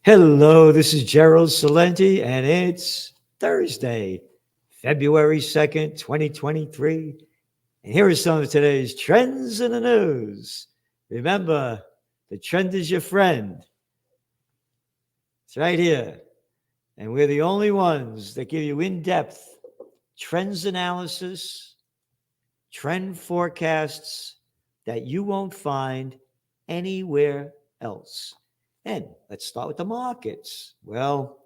Hello, this is Gerald Salenti, and it's Thursday, February 2nd, 2023. And here are some of today's trends in the news. Remember, the trend is your friend. It's right here. And we're the only ones that give you in depth trends analysis, trend forecasts that you won't find anywhere else. And let's start with the markets. Well,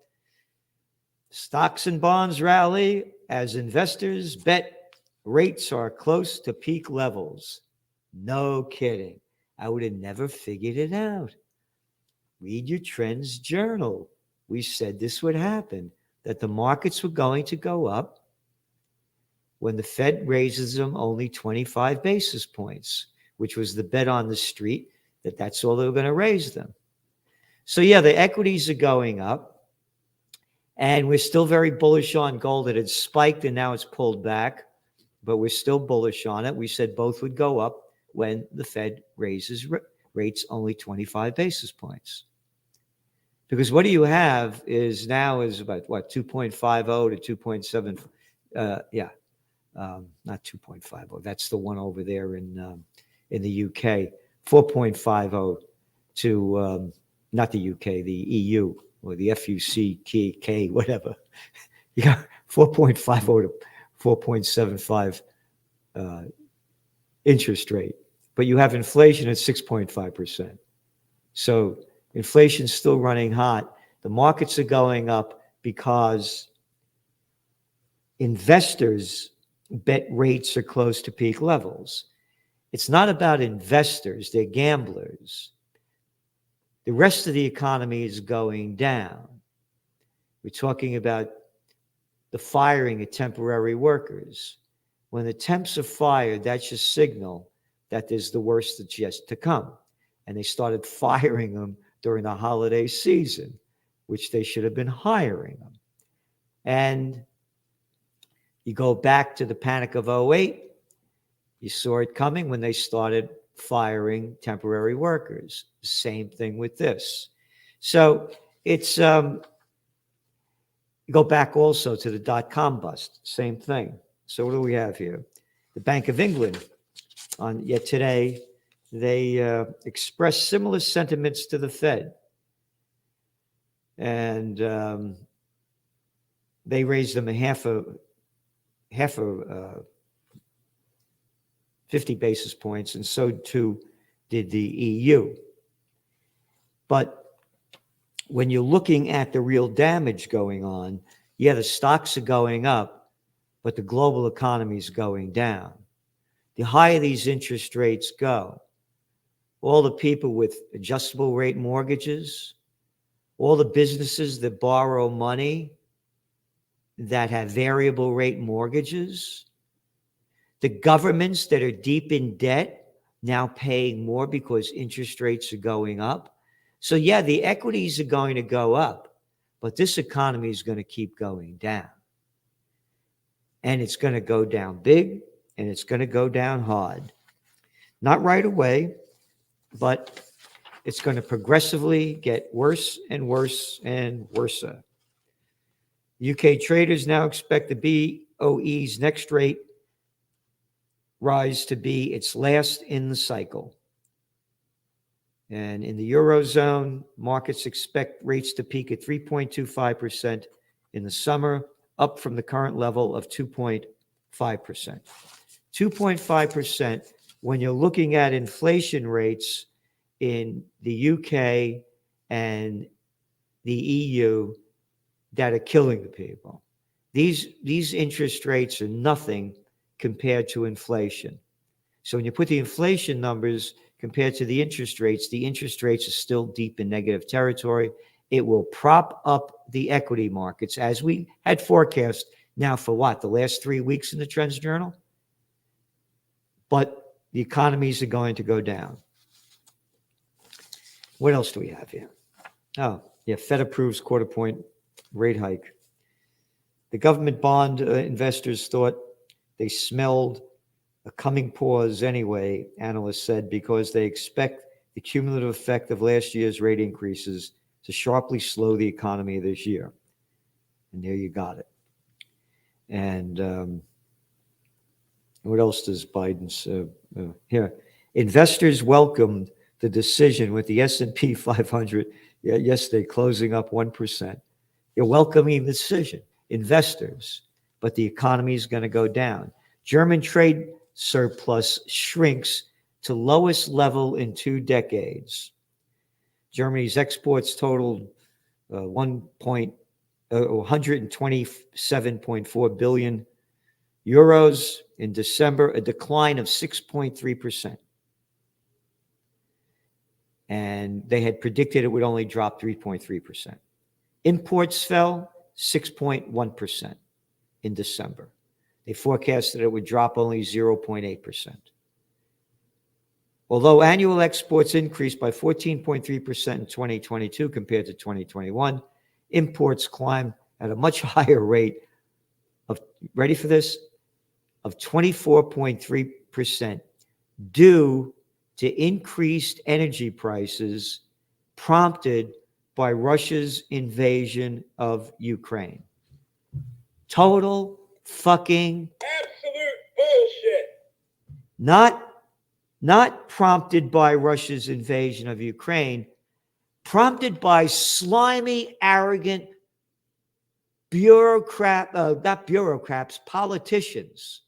stocks and bonds rally as investors bet rates are close to peak levels. No kidding. I would have never figured it out. Read your trends journal. We said this would happen, that the markets were going to go up when the Fed raises them only 25 basis points, which was the bet on the street that that's all they were going to raise them. So yeah, the equities are going up. And we're still very bullish on gold. It had spiked and now it's pulled back, but we're still bullish on it. We said both would go up when the Fed raises rates only 25 basis points. Because what do you have is now is about what, 2.50 to 2.7, not 2.50. That's the one over there in the UK. 4.50 to not the UK, the EU. Or the FUCK, whatever. You got 4.50 to 4.75 interest rate, but you have inflation at 6.5%. So inflation's still running hot. The markets are going up because investors bet rates are close to peak levels. It's not about investors, they're gamblers. The rest of the economy is going down. We're talking about the firing of temporary workers. When the temps are fired, that's a signal that there's the worst that's yet to come. And they started firing them during the holiday season, which they should have been hiring them. And you go back to the panic of '08, you saw it coming when they started firing temporary workers. Same thing with this. So it's you go back also to the dot-com bust. Same thing. So what do we have here? The Bank of England on yet today they expressed similar sentiments to the Fed, and they raised them a half a 50 basis points, and so too did the EU. But when you're looking at the real damage going on, yeah, the stocks are going up, but the global economy is going down. The higher these interest rates go, all the people with adjustable rate mortgages, all the businesses that borrow money that have variable rate mortgages, the governments that are deep in debt now paying more because interest rates are going up. So yeah, the equities are going to go up, but this economy is going to keep going down. And it's going to go down big, and it's going to go down hard. Not right away, but it's going to progressively get worse and worse and worse. UK traders now expect the BOE's next rate rise to be its last in the cycle. And in the Eurozone, markets expect rates to peak at 3.25% in the summer, up from the current level of 2.5%. 2.5% when you're looking at inflation rates in the UK and the EU that are killing the people. These interest rates are nothing compared to inflation. So when you put the inflation numbers compared to the interest rates are still deep in negative territory. It will prop up the equity markets as we had forecast now for what, the last 3 weeks in the Trends Journal? But the economies are going to go down. What else do we have here? Oh, yeah, Fed approves quarter point rate hike. The government bond investors thought they smelled a coming pause anyway, analysts said, because they expect the cumulative effect of last year's rate increases to sharply slow the economy this year. And there you got it. And what else does Biden's here? Investors welcomed the decision with the S&P 500 yesterday closing up 1%. You're welcoming the decision, investors, but the economy is going to go down. German trade surplus shrinks to lowest level in 2 decades. Germany's exports totaled 127.4 billion euros in December, a decline of 6.3%. And they had predicted it would only drop 3.3%. Imports fell 6.1% in December. They forecasted it would drop only 0.8%. Although annual exports increased by 14.3% in 2022 compared to 2021, imports climbed at a much higher rate of, ready for this, of 24.3% due to increased energy prices prompted by Russia's invasion of Ukraine. Total fucking absolute bullshit. Not prompted by Russia's invasion of Ukraine, prompted by slimy, arrogant politicians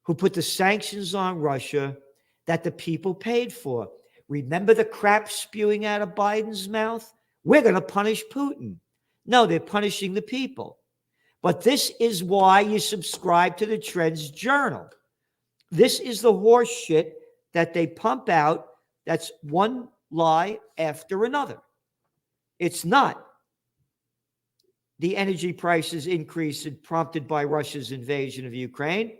who put the sanctions on Russia that the people paid for. Remember the crap spewing out of Biden's mouth? We're going to punish Putin. No, they're punishing the people. But this is why you subscribe to the Trends Journal. This is the horse shit that they pump out. That's one lie after another. It's not the energy prices increase prompted by Russia's invasion of Ukraine.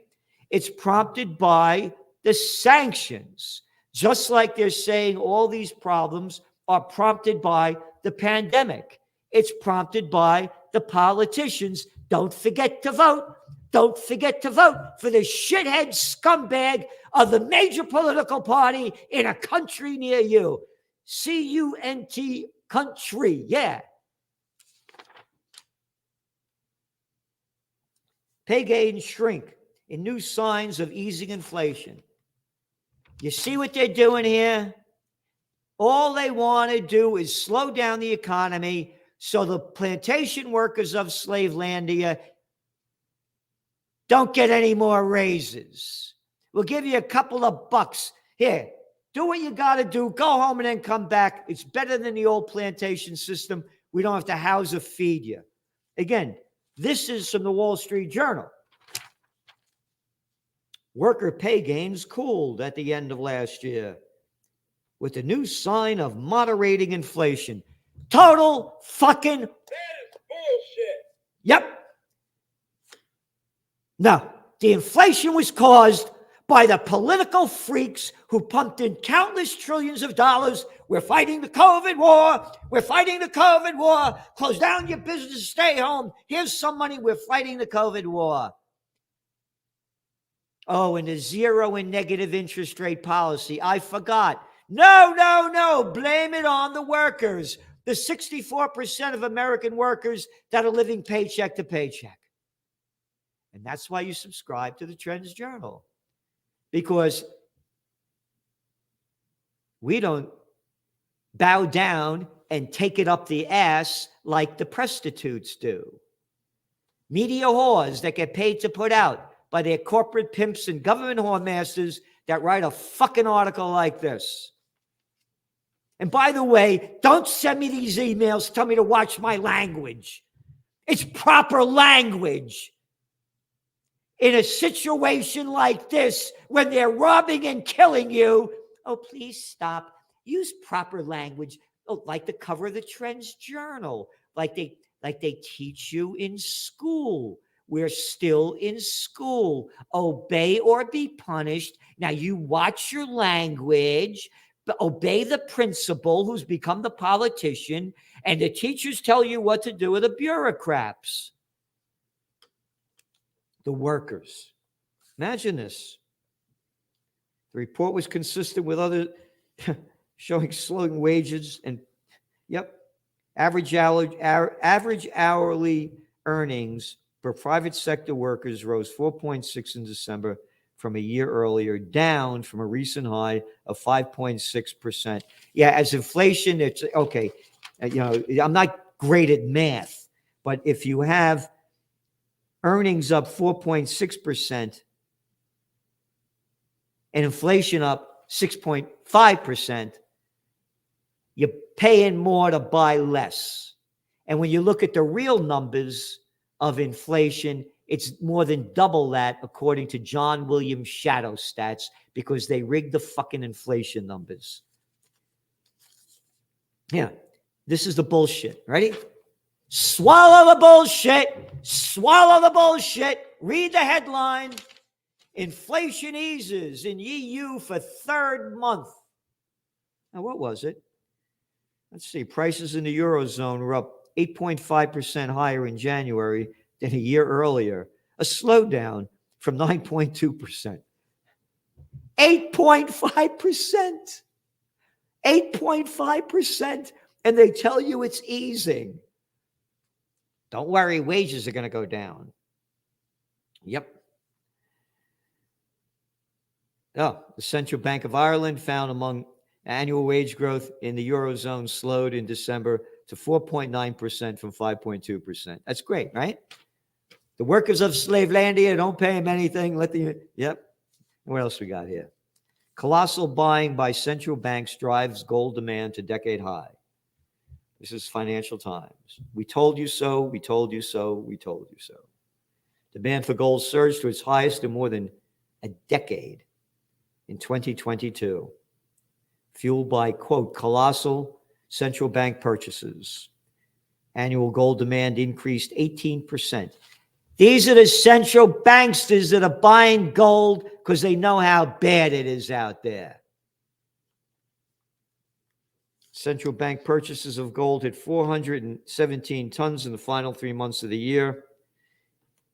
It's prompted by the sanctions, just like they're saying all these problems are prompted by the pandemic. It's prompted by the politicians. Don't forget to vote. Don't forget to vote for the shithead scumbag of the major political party in a country near you. C-U-N-T, country, yeah. Pay gains shrink in new signs of easing inflation. You see what they're doing here? All they want to do is slow down the economy so the plantation workers of Slavelandia don't get any more raises. We'll give you a couple of bucks. Here, do what you got to do. Go home and then come back. It's better than the old plantation system. We don't have to house or feed you. Again, this is from the Wall Street Journal. Worker pay gains cooled at the end of last year with a new sign of moderating inflation. Total fucking... That is bullshit. Yep. No, the inflation was caused by the political freaks who pumped in countless trillions of dollars. We're fighting the COVID war. We're fighting the COVID war. Close down your business, stay home. Here's some money. We're fighting the COVID war. Oh, and the zero and negative interest rate policy. I forgot. No. Blame it on the workers. The 64% of American workers that are living paycheck to paycheck. And that's why you subscribe to the Trends Journal. Because we don't bow down and take it up the ass like the prostitutes do. Media whores that get paid to put out by their corporate pimps and government whoremasters that write a fucking article like this. And by the way, don't send me these emails, tell me to watch my language. It's proper language. In a situation like this, when they're robbing and killing you, oh, please stop. Use proper language. Oh, like the cover of the Trends Journal, like they teach you in school. We're still in school. Obey or be punished. Now you watch your language, but obey the principal who's become the politician, and the teachers tell you what to do with the bureaucrats. The workers. Imagine this. The report was consistent with other showing slowing wages and Yep. Average hourly earnings for private sector workers rose 4.6 in December from a year earlier, down from a recent high of 5.6%. Yeah, as inflation, it's okay. I'm not great at math, but if you have earnings up 4.6% and inflation up 6.5%, you're paying more to buy less. And when you look at the real numbers of inflation, it's more than double that, according to John Williams' shadow stats, because they rigged the fucking inflation numbers. Yeah, this is the bullshit. Ready? Swallow the bullshit. Swallow the bullshit. Read the headline. Inflation eases in EU for third month. Now, what was it? Let's see. Prices in the Eurozone were up 8.5% higher in January than a year earlier, a slowdown from 9.2%. 8.5%. 8.5%. And they tell you it's easing. Don't worry, wages are going to go down. Yep. Oh, the Central Bank of Ireland found among annual wage growth in the Eurozone slowed in December to 4.9% from 5.2%. That's great, right? The workers of Slavelandia don't pay them anything. Yep. What else we got here? Colossal buying by central banks drives gold demand to decade high. This is Financial Times. We told you so, we told you so, we told you so. Demand for gold surged to its highest in more than a decade in 2022, fueled by, quote, colossal central bank purchases. Annual gold demand increased 18%. These are the central banksters that are buying gold because they know how bad it is out there. Central bank purchases of gold hit 417 tons in the final 3 months of the year.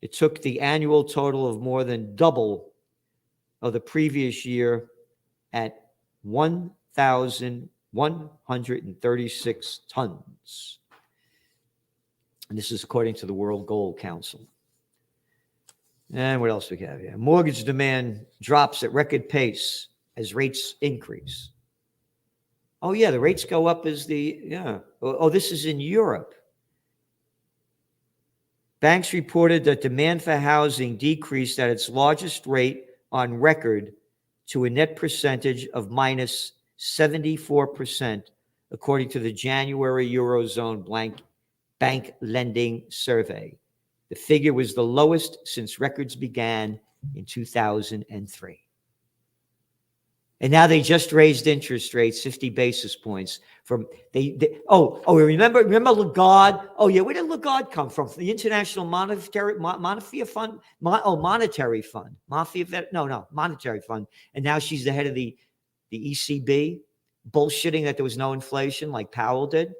It took the annual total of more than double of the previous year at 1,136 tons. And this is according to the World Gold Council. And what else we have here? Mortgage demand drops at record pace as rates increase. Oh, yeah, the rates go up as this is in Europe. Banks reported that demand for housing decreased at its largest rate on record to a net percentage of minus 74%, according to the January Eurozone Bank Lending Survey. The figure was the lowest since records began in 2003. And now they just raised interest rates 50 basis points from remember Lagarde? Oh yeah, where did Lagarde come from? From the International Monetary Fund? Monetary Fund. Monetary Fund. And now she's the head of the ECB, bullshitting that there was no inflation like Powell did.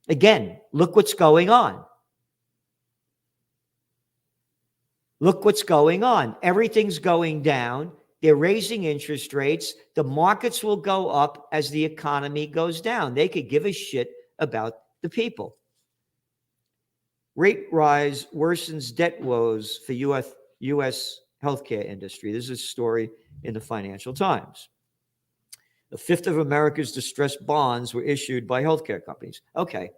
Again, look what's going on. Look what's going on. Everything's going down. They're raising interest rates. The markets will go up as the economy goes down. They could give a shit about the people. Rate rise worsens debt woes for U.S. healthcare industry. This is a story in the Financial Times. A fifth of America's distressed bonds were issued by healthcare companies. Okay.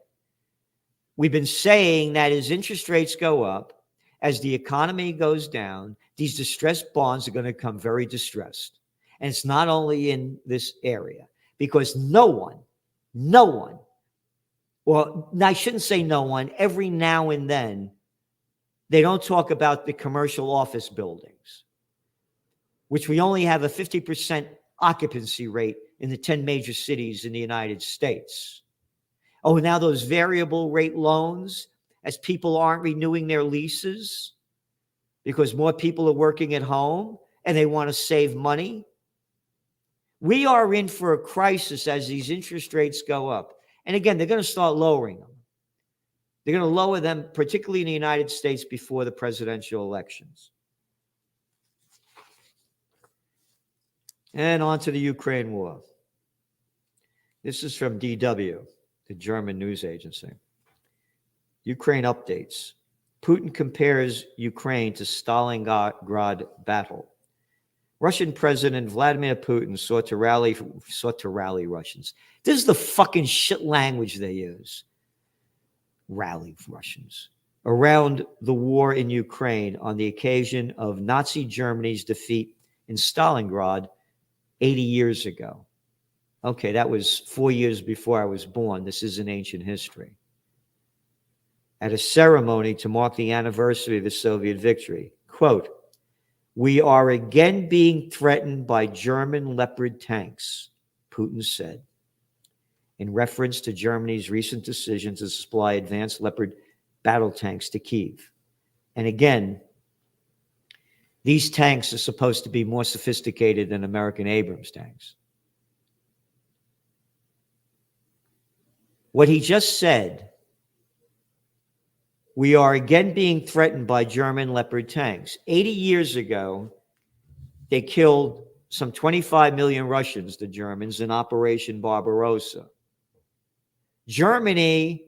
We've been saying that as interest rates go up, as the economy goes down, these distressed bonds are going to become very distressed. And it's not only in this area, because no one, well, I shouldn't say no one, every now and then, they don't talk about the commercial office buildings, which we only have a 50% occupancy rate in the 10 major cities in the United States. Oh, now those variable rate loans, as people aren't renewing their leases because more people are working at home and they want to save money. We are in for a crisis as these interest rates go up. And again, they're going to start lowering them. They're going to lower them, particularly in the United States, before the presidential elections. And on to the Ukraine war. This is from DW, the German news agency. Ukraine updates. Putin compares Ukraine to Stalingrad battle. Russian President Vladimir Putin sought to rally Russians. This is the fucking shit language they use. Rally Russians around the war in Ukraine on the occasion of Nazi Germany's defeat in Stalingrad 80 years ago. Okay, that was 4 years before I was born. This is an ancient history. At a ceremony to mark the anniversary of the Soviet victory, quote, "We are again being threatened by German Leopard tanks," Putin said, in reference to Germany's recent decision to supply advanced Leopard battle tanks to Kyiv. And again, these tanks are supposed to be more sophisticated than American Abrams tanks. What he just said, we are again being threatened by German Leopard tanks. 80 years ago, they killed some 25 million Russians, the Germans, in Operation Barbarossa. Germany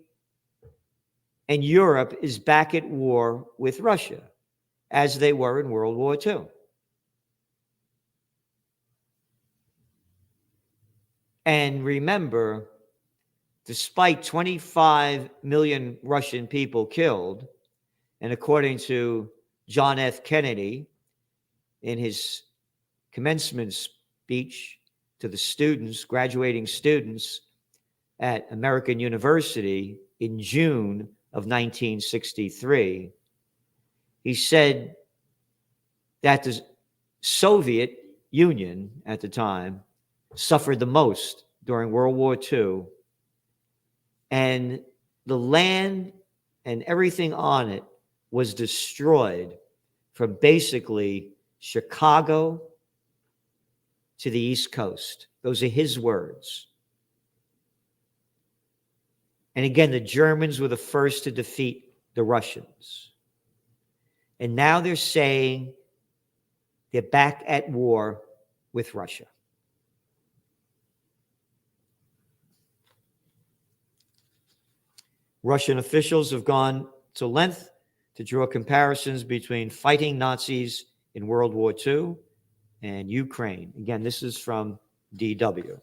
and Europe is back at war with Russia, as they were in World War II. And remember, despite 25 million Russian people killed, and according to John F. Kennedy in his commencement speech to the students, graduating students at American University in June of 1963, he said that the Soviet Union at the time suffered the most during World War II, and the land and everything on it was destroyed from basically Chicago to the East Coast. Those are his words. And again, the Germans were the first to defeat the Russians. And now they're saying they're back at war with Russia. Russian officials have gone to length to draw comparisons between fighting Nazis in World War II and Ukraine. Again, this is from DW.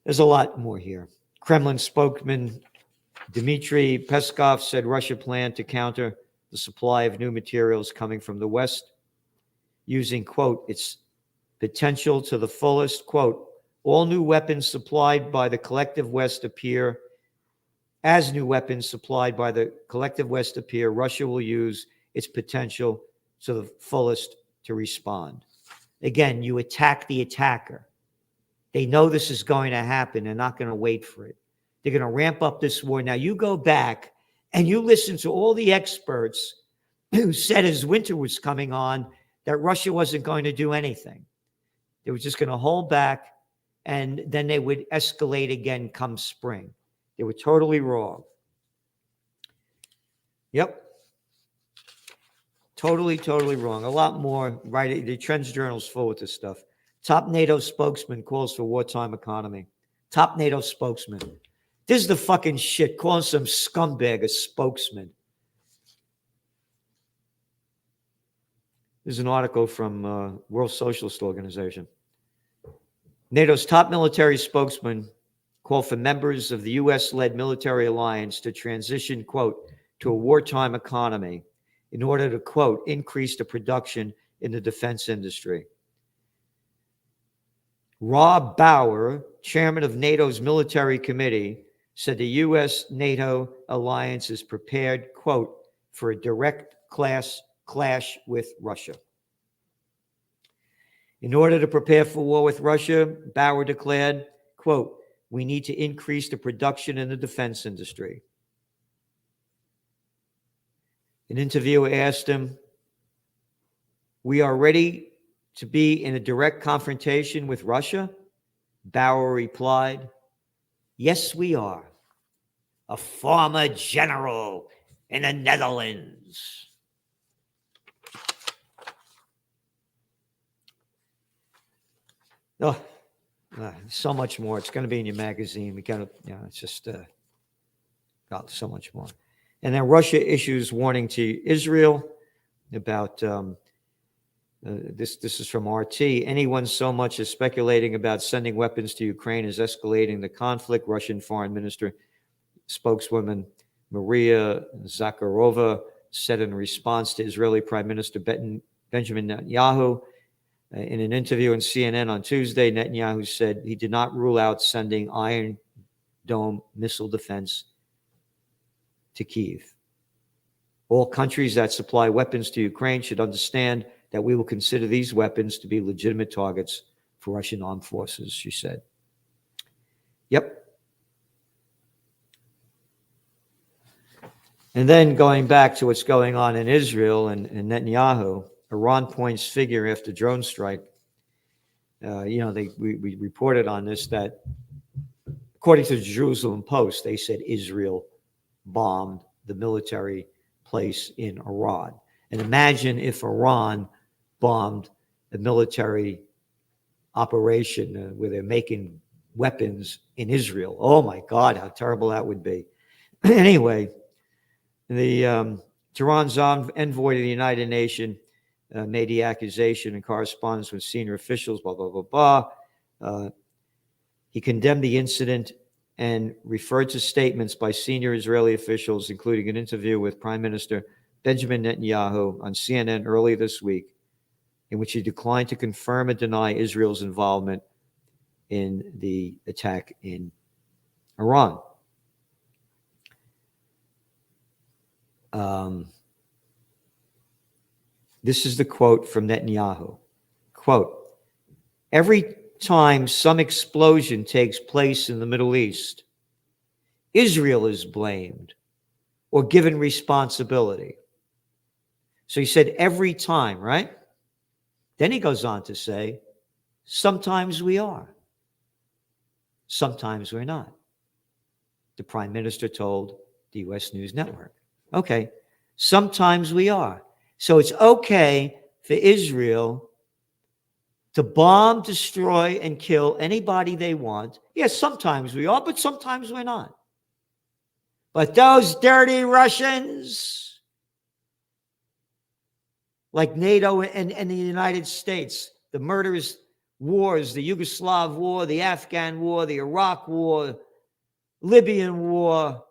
There's a lot more here. Kremlin spokesman Dmitry Peskov said Russia planned to counter the supply of new materials coming from the West using, quote, its potential to the fullest, quote, all new weapons supplied by the collective West appear, as new weapons supplied by the collective West appear, Russia will use its potential to the fullest to respond. Again, you attack the attacker. They know this is going to happen. They're not going to wait for it. They're going to ramp up this war. Now, you go back and you listen to all the experts who said as winter was coming on that Russia wasn't going to do anything. They were just going to hold back, and then they would escalate again come spring. They were totally wrong. Yep. Totally wrong. A lot more, right? The Trends Journal's full with this stuff. Top NATO spokesman calls for wartime economy. Top NATO spokesman. This is the fucking shit. Calling some scumbag a spokesman. There's an article from World Socialist Organization. NATO's top military spokesman called for members of the U.S.-led military alliance to transition, quote, to a wartime economy in order to, quote, increase the production in the defense industry. Rob Bauer, chairman of NATO's military committee, said the U.S.-NATO alliance is prepared, quote, for a direct clash with Russia. In order to prepare for war with Russia, Bauer declared, quote, we need to increase the production in the defense industry. An interviewer asked him, we are ready to be in a direct confrontation with Russia? Bauer replied, yes, we are. A former general in the Netherlands. Oh, So much more. It's going to be in your magazine. We got to, it's just got so much more. And then Russia issues warning to Israel about this. This is from RT. Anyone so much as speculating about sending weapons to Ukraine is escalating the conflict. Russian Foreign Minister spokeswoman Maria Zakharova said in response to Israeli Prime Minister Benjamin Netanyahu. In an interview on CNN on Tuesday, Netanyahu said he did not rule out sending Iron Dome missile defense to Kyiv. All countries that supply weapons to Ukraine should understand that we will consider these weapons to be legitimate targets for Russian armed forces, she said. Yep. And then going back to what's going on in Israel and Netanyahu, Iran points figure after drone strike. We reported on this that according to the Jerusalem Post, they said Israel bombed the military place in Iran. And imagine if Iran bombed a military operation where they're making weapons in Israel. Oh my God, how terrible that would be. Anyway, the Tehran's envoy to the United Nations made the accusation in correspondence with senior officials, blah, blah, blah, blah. He condemned the incident and referred to statements by senior Israeli officials, including an interview with Prime Minister Benjamin Netanyahu on CNN earlier this week, in which he declined to confirm or deny Israel's involvement in the attack in Iran. This is the quote from Netanyahu. Quote, every time some explosion takes place in the Middle East, Israel is blamed or given responsibility. So he said every time, right? Then he goes on to say, sometimes we are. Sometimes we're not. The Prime Minister told the U.S. News Network. Okay, sometimes we are. So it's okay for Israel to bomb, destroy, and kill anybody they want. Yes, sometimes we are, but sometimes we're not. But those dirty Russians, like NATO and the United States, the murderous wars, the Yugoslav war, the Afghan war, the Iraq war, Libyan war,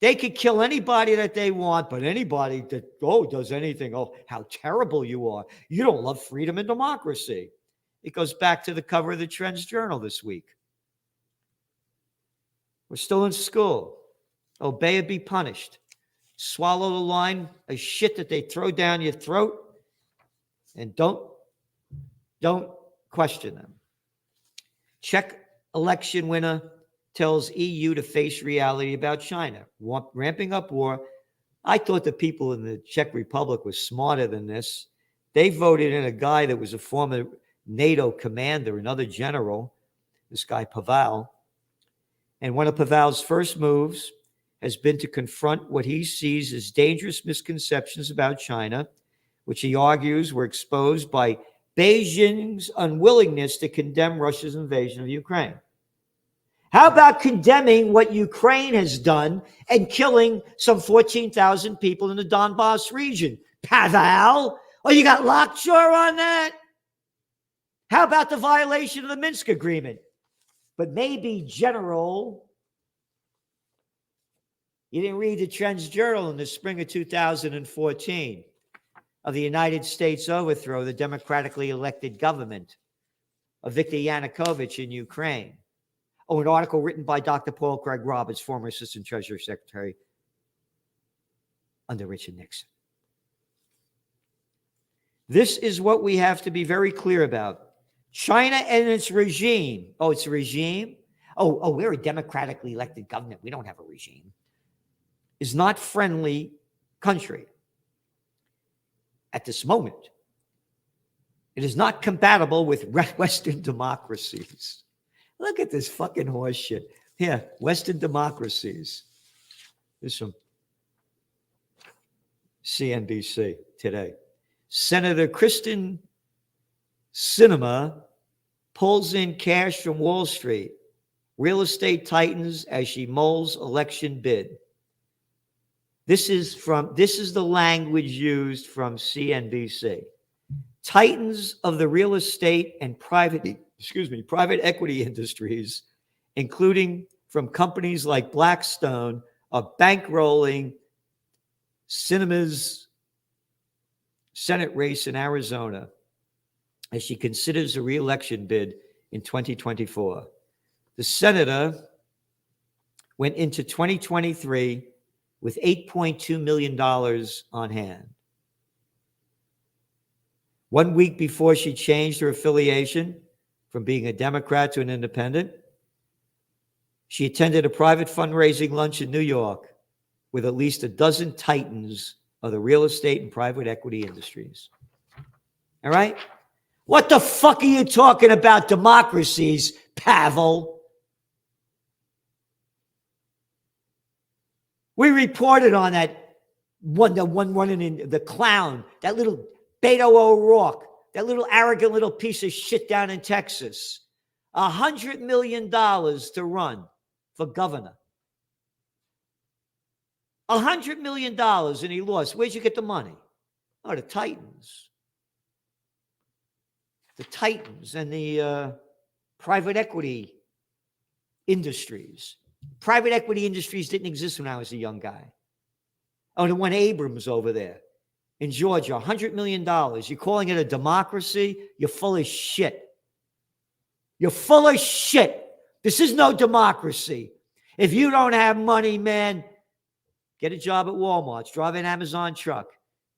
they could kill anybody that they want, but anybody that, does anything, how terrible you are. You don't love freedom and democracy. It goes back to the cover of the Trends Journal this week. We're still in school. Obey or be punished. Swallow the line of shit that they throw down your throat, and don't question them. Czech election winner tells EU to face reality about China, ramping up war. I thought the people in the Czech Republic were smarter than this. They voted in a guy that was a former NATO commander, another general, this guy Pavel. And one of Pavel's first moves has been to confront what he sees as dangerous misconceptions about China, which he argues were exposed by Beijing's unwillingness to condemn Russia's invasion of Ukraine. How about condemning what Ukraine has done and killing some 14,000 people in the Donbass region? Pavel? Oh, you got lockjaw on that? How about the violation of the Minsk agreement? But maybe, General, you didn't read the Trends Journal in the spring of 2014 of the United States overthrow of the democratically elected government of Viktor Yanukovych in Ukraine. An article written by Dr. Paul Craig Roberts, former Assistant Treasury Secretary under Richard Nixon. This is what we have to be very clear about. China and its regime. Oh, it's a regime? We're a democratically elected government. We don't have a regime. Is not friendly country at this moment. It is not compatible with Western democracies. Look at this fucking horse shit. Here, Western democracies. This is from CNBC today. Senator Kristen Sinema pulls in cash from Wall Street. Real estate tightens as she mulls election bid. This is the language used from CNBC. Titans of the real estate and private equity industries, including from companies like Blackstone, are bankrolling Sinema's Senate race in Arizona as she considers a re-election bid in 2024. The senator went into 2023 with $8.2 million on hand. 1 week before she changed her affiliation from being a Democrat to an independent, she attended a private fundraising lunch in New York with at least a dozen titans of the real estate and private equity industries. All right? What the fuck are you talking about democracies, Pavel? We reported on that the one running in the clown, that little Beto O'Rourke, that little arrogant little piece of shit down in Texas. $100 million to run for governor. $100 million and he lost. Where'd you get the money? Oh, the Titans. The Titans and the private equity industries. Private equity industries didn't exist when I was a young guy. Oh, the one Abrams over there in Georgia, $100 million. You're calling it a democracy? You're full of shit. You're full of shit. This is no democracy. If you don't have money, man, get a job at Walmart, drive an Amazon truck,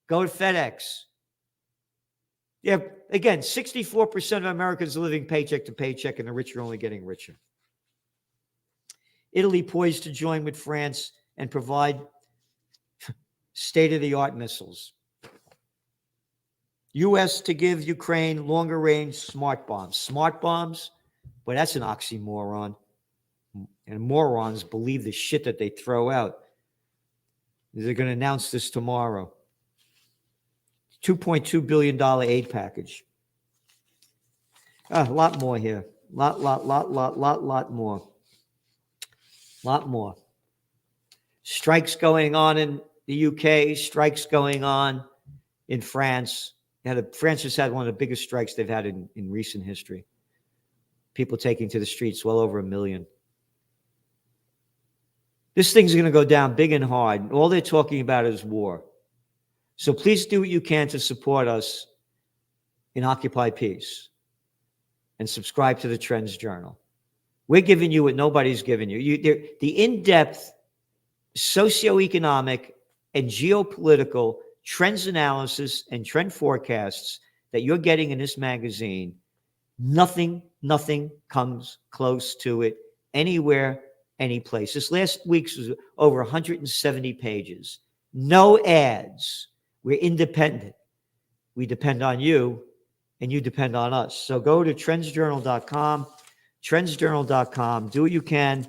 go to FedEx. Yeah, again, 64% of Americans are living paycheck to paycheck, and the rich are only getting richer. Italy poised to join with France and provide state-of-the-art missiles. U.S. to give Ukraine longer-range smart bombs. Smart bombs? Well, that's an oxymoron. And morons believe the shit that they throw out. They're going to announce this tomorrow. $2.2 billion aid package. A lot more here. Lot more. Lot more. Strikes going on in the UK, strikes going on in France. France has had one of the biggest strikes they've had in recent history. People taking to the streets, well over 1 million. This thing's going to go down big and hard. All they're talking about is war. So please do what you can to support us in Occupy Peace and subscribe to the Trends Journal. We're giving you what nobody's giving you. The in-depth socioeconomic and geopolitical trends analysis and trend forecasts that you're getting in this magazine, nothing comes close to it anywhere, any place. This last week's was over 170 pages. No ads. We're independent. We depend on you, and you depend on us. So go to trendsjournal.com, trendsjournal.com. Do what you can.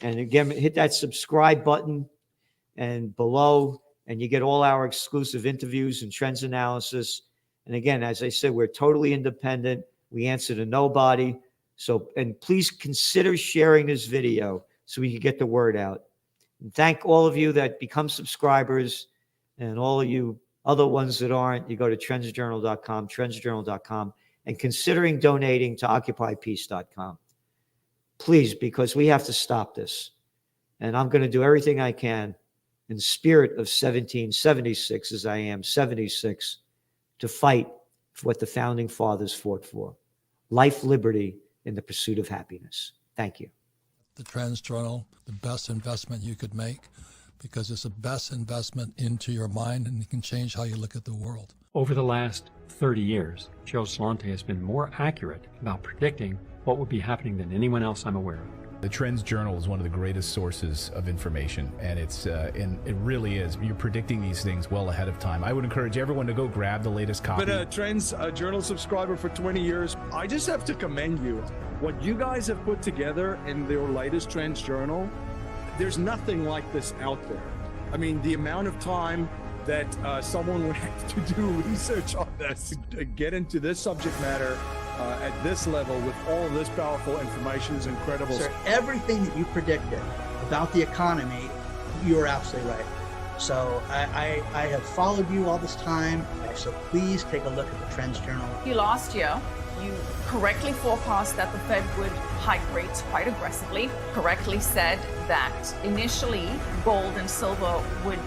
And again, hit that subscribe button and below, and you get all our exclusive interviews and trends analysis. And again, as I said, we're totally independent. We answer to nobody. So, and please consider sharing this video so we can get the word out. And thank all of you that become subscribers, and all of you other ones that aren't. You go to trendsjournal.com, trendsjournal.com, and considering donating to occupypeace.com. Please, because we have to stop this. And I'm going to do everything I can in the spirit of 1776, as I am 76, to fight for what the founding fathers fought for: life, liberty, and the pursuit of happiness. Thank you. The Trends Journal, the best investment you could make, because it's the best investment into your mind, and it can change how you look at the world. Over the last 30 years, Joe Salante has been more accurate about predicting what would be happening than anyone else I'm aware of. The Trends Journal is one of the greatest sources of information, and it really is. You're predicting these things well ahead of time. I would encourage everyone to go grab the latest copy. Been a Trends Journal subscriber for 20 years. I just have to commend you. What you guys have put together in your latest Trends Journal, there's nothing like this out there. I mean, the amount of time that someone would have to do research on this to get into this subject matter at this level with all of this powerful information is incredible. Sir, everything that you predicted about the economy, you were absolutely right. So I have followed you all this time, so please take a look at the Trends Journal. Last year, you correctly forecast that the Fed would hike rates quite aggressively, correctly said that initially gold and silver would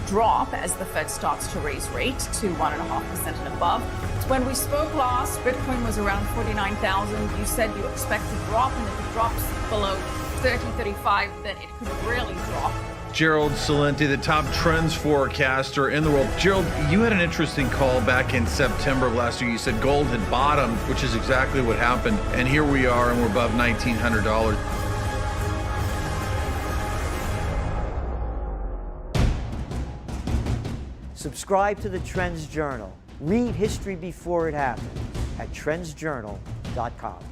drop as the Fed starts to raise rates to 1.5% and above. When we spoke last, Bitcoin was around 49,000. You said you expect to drop, and if it drops below 30, 35, then it could really drop. Gerald Celente, the top trends forecaster in the world. Gerald, you had an interesting call back in September of last year. You said gold had bottomed, which is exactly what happened. And here we are, and we're above $1,900. Subscribe to the Trends Journal. Read history before it happened at trendsjournal.com.